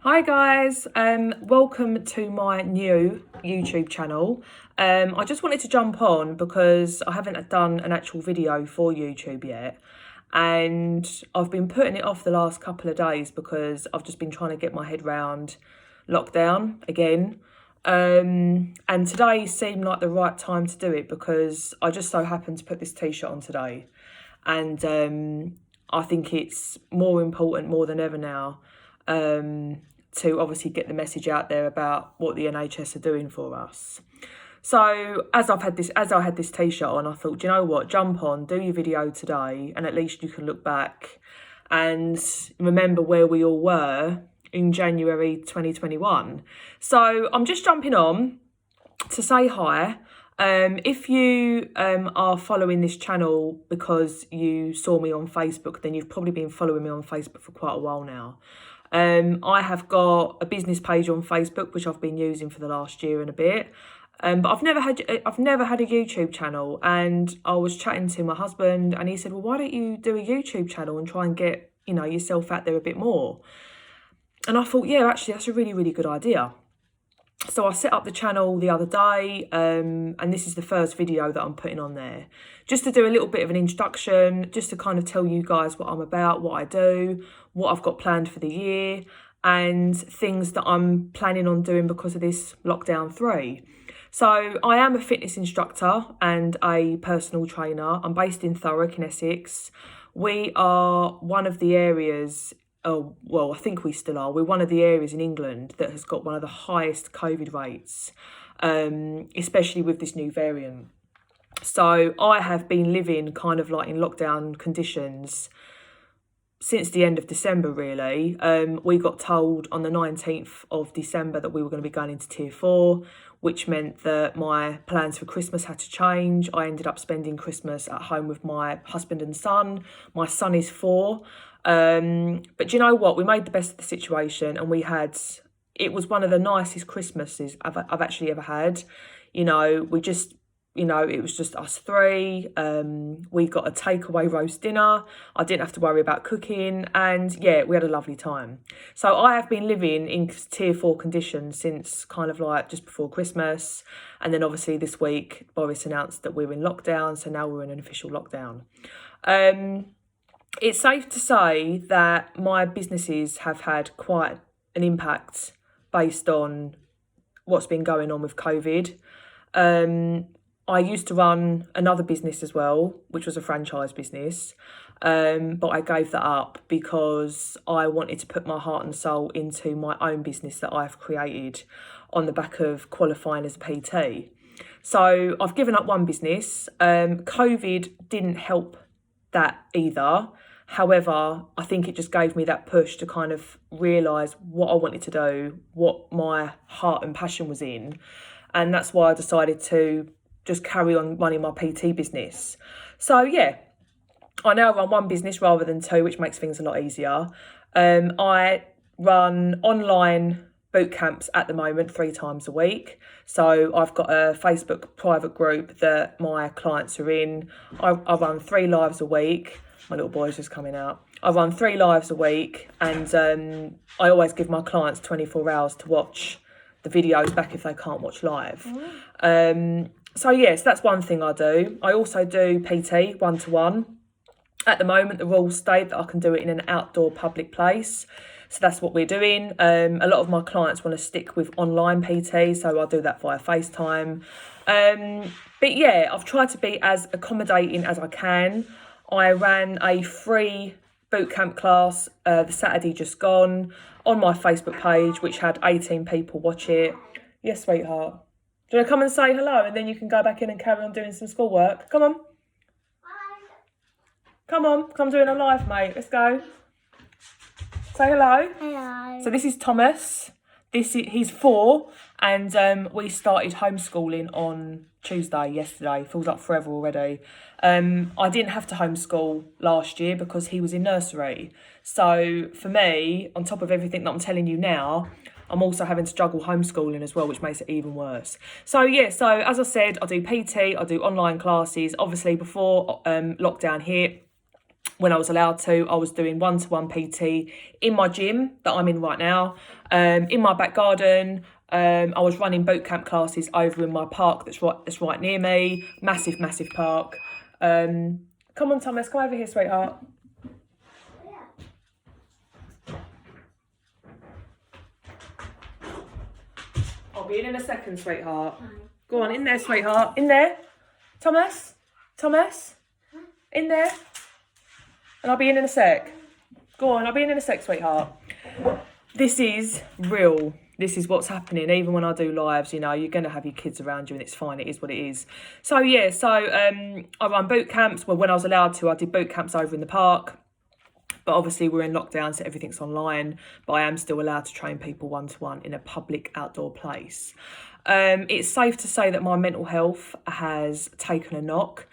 Hi guys, welcome to my new YouTube channel. I just wanted to jump on because I haven't done an actual video for YouTube yet, and I've been putting it off the last couple of days because I've just been trying to get my head round lockdown again. And today seemed like the right time to do it because I just so happened to put this t-shirt on today, and I think it's more important more than ever now to obviously get the message out there about what the NHS are doing for us. So as I had this t-shirt on, I thought, do you know what, jump on, do your video today, and at least you can look back and remember where we all were in January 2021. So I'm just jumping on to say hi. If you are following this channel because you saw me on Facebook, then you've probably been following me on Facebook for quite a while now. I have got a business page on Facebook, which I've been using for the last year and a bit. But I've never had a YouTube channel, and I was chatting to my husband and he said, well, why don't you do a YouTube channel and try and get, yourself out there a bit more? And I thought, yeah, actually, that's a really, really good idea. So I set up the channel the other day, and this is the first video that I'm putting on there. Just to do a little bit of an introduction, just to kind of tell you guys what I'm about, what I do, what I've got planned for the year, and things that I'm planning on doing because of this lockdown 3. So I am a fitness instructor and a personal trainer. I'm based in Thurrock in Essex. We are one of the areas, I think we still are. We're one of the areas in England that has got one of the highest COVID rates, especially with this new variant. So I have been living kind of like in lockdown conditions since the end of December, really. We got told on the 19th of December that we were going to be going into tier 4, which meant that my plans for Christmas had to change. I ended up spending Christmas at home with my husband and son. My son is 4. But you know what? We made the best of the situation, and it was one of the nicest Christmases I've actually ever had. It was just us 3. We got a takeaway roast dinner. I didn't have to worry about cooking, and yeah, we had a lovely time. So I have been living in tier 4 conditions since kind of like just before Christmas. And then obviously this week, Boris announced that we're in lockdown. So now we're in an official lockdown. It's safe to say that my businesses have had quite an impact based on what's been going on with COVID. I used to run another business as well, which was a franchise business, but I gave that up because I wanted to put my heart and soul into my own business that I've created on the back of qualifying as a PT. So I've given up one business. COVID didn't help that either. However, I think it just gave me that push to kind of realise what I wanted to do, what my heart and passion was in. And that's why I decided to just carry on running my PT business. So yeah, I now run one business rather than 2, which makes things a lot easier. I run online boot camps at the moment 3 times a week. So I've got a Facebook private group that my clients are in. I run 3 lives a week. My little boy's just coming out. I run 3 lives a week, and I always give my clients 24 hours to watch the videos back if they can't watch live. So yes, that's one thing I do. I also do PT 1-to-1. At the moment, the rules state that I can do it in an outdoor public place. So that's what we're doing. A lot of my clients want to stick with online PT, so I'll do that via FaceTime. But yeah, I've tried to be as accommodating as I can. I ran a free bootcamp class the Saturday just gone on my Facebook page, which had 18 people watch it. Yes, sweetheart. Do you want to come and say hello, and then you can go back in and carry on doing some schoolwork? Come on. Hi. Come on, I'm doing a live, mate. Let's go. Say hello. Hello. So this is Thomas. He's 4, and we started homeschooling on Tuesday, yesterday. Feels like forever already. I didn't have to homeschool last year because he was in nursery. So for me, on top of everything that I'm telling you now, I'm also having to juggle homeschooling as well, which makes it even worse. So yeah, so as I said, I do PT, I do online classes. Obviously before lockdown hit, when I was allowed to. I was doing one-to-one PT in my gym that I'm in right now, in my back garden. I was running boot camp classes over in my park that's right near me. Massive park. Come on, Thomas, come over here, sweetheart. I'll be in a second, sweetheart. Go on, in there, sweetheart. In there. Thomas. In there. And I'll be in a sec. Go on, I'll be in a sec, sweetheart. This is real. This is what's happening. Even when I do lives, you know, you're going to have your kids around you and it's fine. It is what it is. So, yeah, I run boot camps. Well, when I was allowed to, I did boot camps over in the park. But obviously we're in lockdown, so everything's online. But I am still allowed to train people one-to-one in a public outdoor place. It's safe to say that my mental health has taken a knock.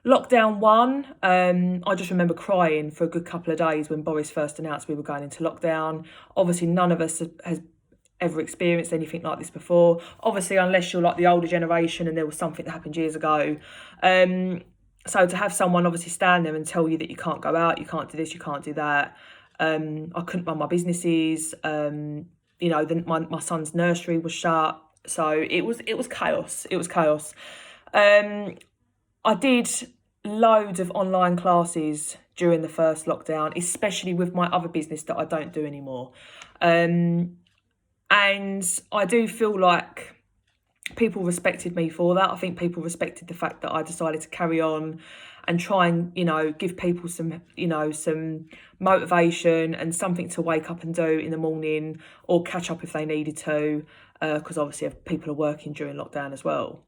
Lockdown 1, I just remember crying for a good couple of days when Boris first announced we were going into lockdown. Obviously, none of us has ever experienced anything like this before. Obviously, unless you're like the older generation and there was something that happened years ago. So to have someone obviously stand there and tell you that you can't go out, you can't do this, you can't do that. I couldn't run my businesses. You know, my son's nursery was shut. So it was chaos. It was chaos. I did loads of online classes during the first lockdown, especially with my other business that I don't do anymore. And I do feel like people respected me for that. I think people respected the fact that I decided to carry on and try and, you know, give people some, you know, some motivation and something to wake up and do in the morning or catch up if they needed to, because obviously people are working during lockdown as well.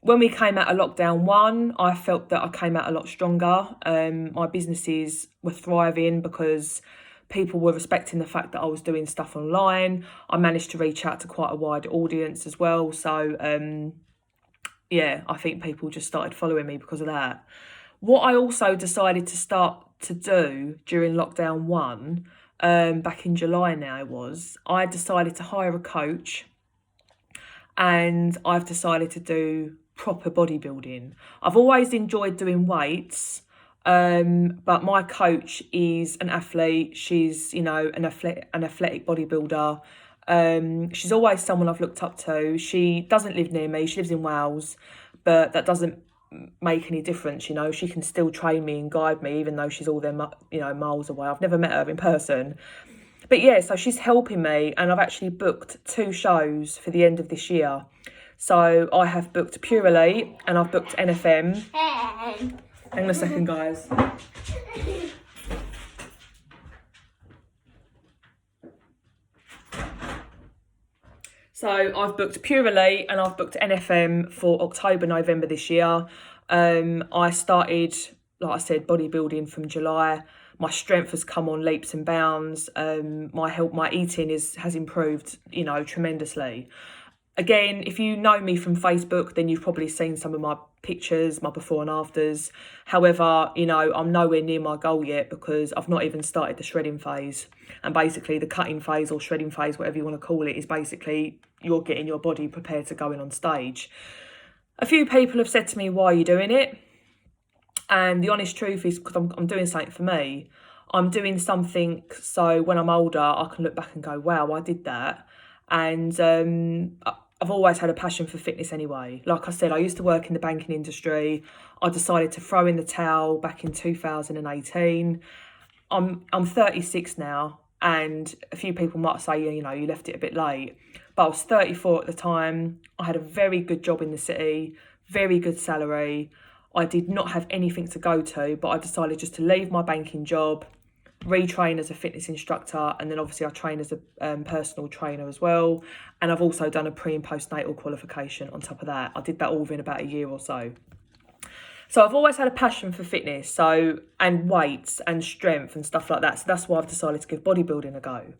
When we came out of lockdown 1, I felt that I came out a lot stronger. My businesses were thriving because people were respecting the fact that I was doing stuff online. I managed to reach out to quite a wide audience as well. So, yeah, I think people just started following me because of that. What I also decided to start to do during lockdown 1, back in July now I decided to hire a coach, and I've decided to do proper bodybuilding. I've always enjoyed doing weights, but my coach is an athlete. She's, you know, an athletic bodybuilder. She's always someone I've looked up to. She doesn't live near me. She lives in Wales, but that doesn't make any difference. You know, she can still train me and guide me, even though she's all them, you know, miles away. I've never met her in person. But yeah, so she's helping me, and I've actually booked 2 shows for the end of this year. So I have booked Pure Elite and I've booked NFM. Hang on a second, guys. So I've booked Pure Elite and I've booked NFM for October, November this year. I started, like I said, bodybuilding from July. My strength has come on leaps and bounds. My eating has improved, you know, tremendously. Again, if you know me from Facebook, then you've probably seen some of my pictures, my before and afters. However, you know, I'm nowhere near my goal yet because I've not even started the shredding phase. And basically the cutting phase or shredding phase, whatever you want to call it, is basically you're getting your body prepared to go in on stage. A few people have said to me, why are you doing it? And the honest truth is because I'm doing something for me. I'm doing something so when I'm older, I can look back and go, wow, I did that. And I've always had a passion for fitness anyway. Like I said, I used to work in the banking industry. I decided to throw in the towel back in 2018. I'm 36 now, and a few people might say, you know, you left it a bit late. But I was 34 at the time. I had a very good job in the city, very good salary. I did not have anything to go to, but I decided just to leave my banking job, retrain as a fitness instructor, and then obviously I train as a personal trainer as well. And I've also done a pre and postnatal qualification on top of that. I did that all within about a year or so. So I've always had a passion for fitness, and weights and strength and stuff like that. So that's why I've decided to give bodybuilding a go.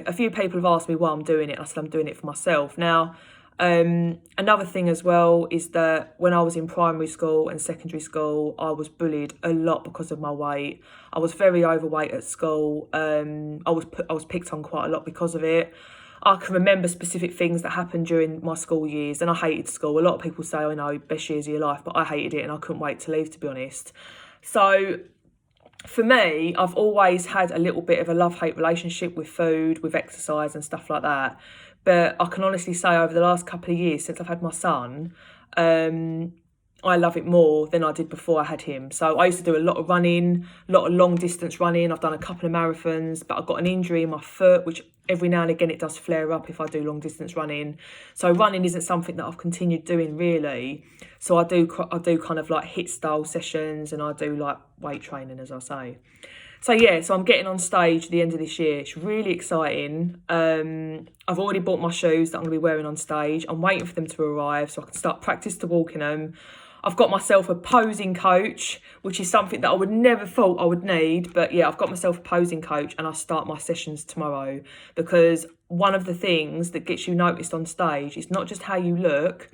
A few people have asked me why I'm doing it. I said I'm doing it for myself. Now, another thing as well is that when I was in primary school and secondary school, I was bullied a lot because of my weight. I was very overweight at school. I was picked on quite a lot because of it. I can remember specific things that happened during my school years, and I hated school. A lot of people say, oh, no, best years of your life, but I hated it and I couldn't wait to leave, to be honest. So for me, I've always had a little bit of a love-hate relationship with food, with exercise and stuff like that. But I can honestly say over the last couple of years since I've had my son, I love it more than I did before I had him. So I used to do a lot of running, a lot of long distance running. I've done a couple of marathons, but I've got an injury in my foot, which every now and again it does flare up if I do long distance running. So running isn't something that I've continued doing really. So I do kind of like HIIT style sessions, and I do like weight training, as I say. So yeah, so I'm getting on stage at the end of this year. It's really exciting. I've already bought my shoes that I'm going to be wearing on stage. I'm waiting for them to arrive so I can start practice to walk in them. I've got myself a posing coach, which is something that I would never thought I would need. But yeah, I've got myself a posing coach, and I'll start my sessions tomorrow, because one of the things that gets you noticed on stage is not just how you look,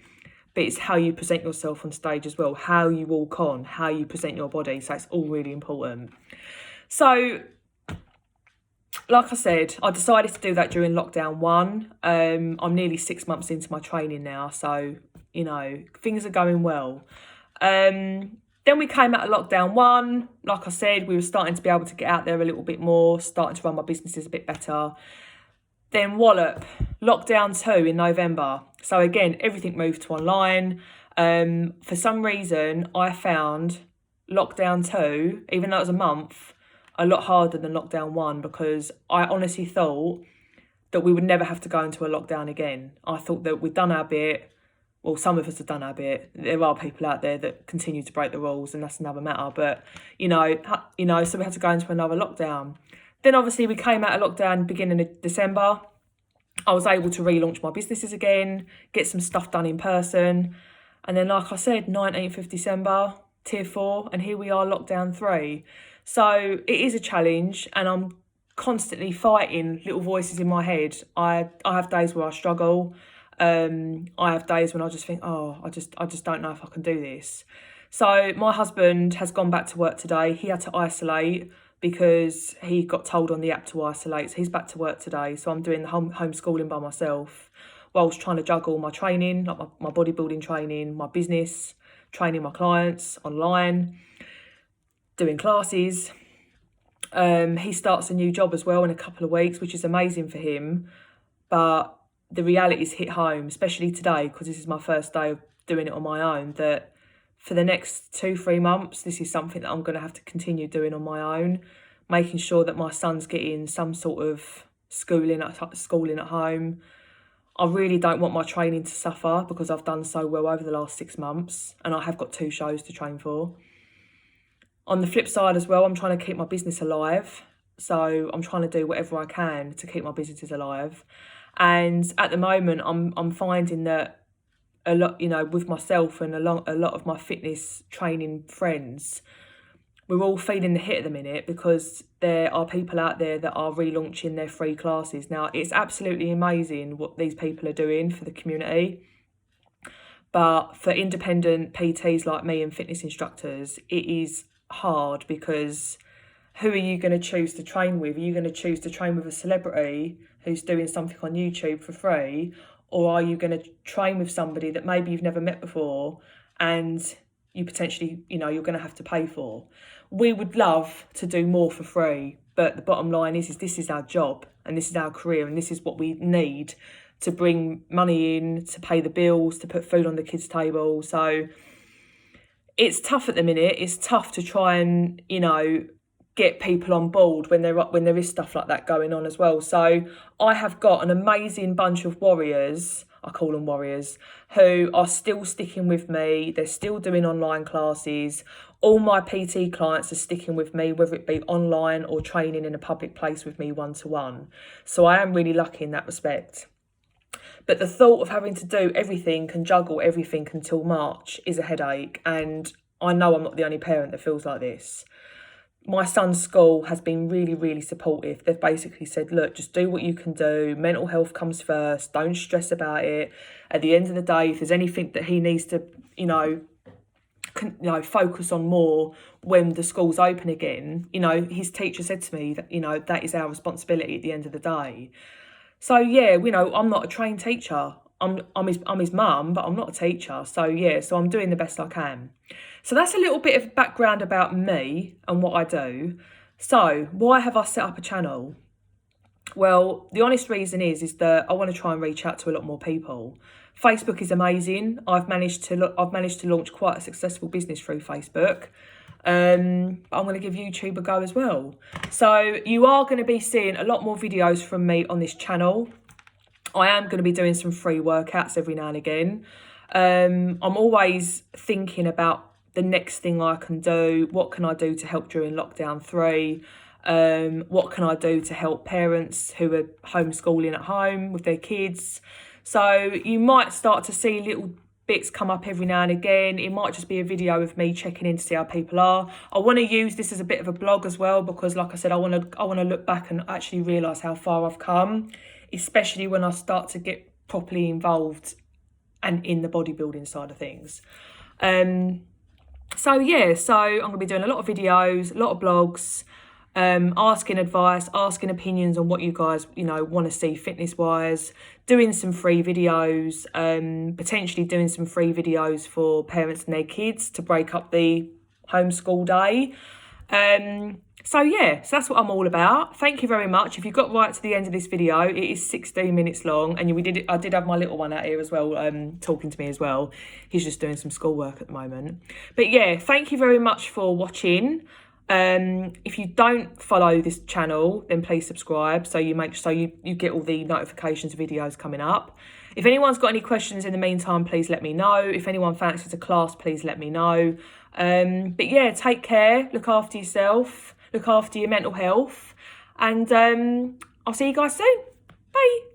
but it's how you present yourself on stage as well, how you walk on, how you present your body. So it's all really important. So, like I said, I decided to do that during lockdown 1. I'm nearly 6 months into my training now, so, you know, things are going well. Then we came out of lockdown 1. Like I said, we were starting to be able to get out there a little bit more, starting to run my businesses a bit better. Then wallop, lockdown 2 in November. So again, everything moved to online. For some reason, I found lockdown 2, even though it was a month, a lot harder than lockdown 1, because I honestly thought that we would never have to go into a lockdown again. I thought that we'd done our bit. Well, some of us have done our bit. There are people out there that continue to break the rules, and that's another matter. But, you know, so we had to go into another lockdown. Then obviously we came out of lockdown beginning of December. I was able to relaunch my businesses again, get some stuff done in person. And then, like I said, 19th of December, tier 4, and here we are, lockdown 3. So it is a challenge, and I'm constantly fighting little voices in my head. I have days where I struggle. I have days when I just think, oh, I just don't know if I can do this. So my husband has gone back to work today. He had to isolate because he got told on the app to isolate. So he's back to work today. So I'm doing the homeschooling by myself, whilst trying to juggle my training, like my bodybuilding training, my business, training my clients online, doing classes. He starts a new job as well in a couple of weeks, which is amazing for him. But the reality's hit home, especially today, because this is my first day of doing it on my own, that for the next 2-3 months, this is something that I'm going to have to continue doing on my own, making sure that my son's getting some sort of schooling at home. I really don't want my training to suffer, because I've done so well over the last 6 months, and I have got 2 shows to train for. On the flip side as well, I'm trying to keep my business alive. So I'm trying to do whatever I can to keep my businesses alive. And at the moment, I'm finding that a lot, you know, with myself and a lot of my fitness training friends, we're all feeling the hit at the minute, because there are people out there that are relaunching their free classes. Now, it's absolutely amazing what these people are doing for the community. But for independent PTs like me and fitness instructors, it is hard, because who are you going to choose to train with? Are you going to choose to train with a celebrity who's doing something on YouTube for free? Or are you going to train with somebody that maybe you've never met before and you potentially, you know, you're going to have to pay for? We would love to do more for free, but the bottom line is this is our job, and this is our career, and this is what we need to bring money in, to pay the bills, to put food on the kids' table. So it's tough at the minute. It's tough to try and, you know, get people on board when there is stuff like that going on as well. So I have got an amazing bunch of warriors, I call them warriors, who are still sticking with me. They're still doing online classes. All my PT clients are sticking with me, whether it be online or training in a public place with me one-to-one. So I am really lucky in that respect. But the thought of having to do everything and juggle everything until March is a headache. And I know I'm not the only parent that feels like this. My son's school has been really, really supportive. They've basically said, look, just do what you can do. Mental health comes first. Don't stress about it. At the end of the day, if there's anything that he needs to, focus on more when the school's open again, his teacher said to me that, that is our responsibility at the end of the day. So yeah, you know, I'm not a trained teacher. I'm his mum, but I'm not a teacher. So yeah, so I'm doing the best I can. So that's a little bit of background about me and what I do. So why have I set up a channel? Well, the honest reason is that I want to try and reach out to a lot more people. Facebook is amazing. I've managed to launch quite a successful business through Facebook. I'm going to give YouTube a go as well. So you are going to be seeing a lot more videos from me on this channel. I am going to be doing some free workouts every now and again. I'm always thinking about the next thing I can do. What can I do to help during lockdown 3? What can I do to help parents who are homeschooling at home with their kids? So you might start to see little bits come up every now and again. It might just be a video of me checking in to see how people are. I want to use this as a bit of a blog as well, because like I said, I want to look back and actually realise how far I've come, especially when I start to get properly involved and in the bodybuilding side of things. So yeah, so I'm going to be doing a lot of videos, a lot of blogs, asking advice, asking opinions on what you guys, you know, want to see fitness wise, doing some free videos, potentially doing some free videos for parents and their kids to break up the homeschool day. So yeah, so that's what I'm all about. Thank you very much. If you got right to the end of this video, it is 16 minutes long, and I did have my little one out here as well, talking to me as well. He's just doing some schoolwork at the moment. But yeah, thank you very much for watching. If you don't follow this channel, then please subscribe so you get all the notifications of videos coming up. If anyone's got any questions in the meantime, please let me know. If anyone fancies a class, please let me know. But yeah, take care, look after yourself, look after your mental health, and I'll see you guys soon. Bye.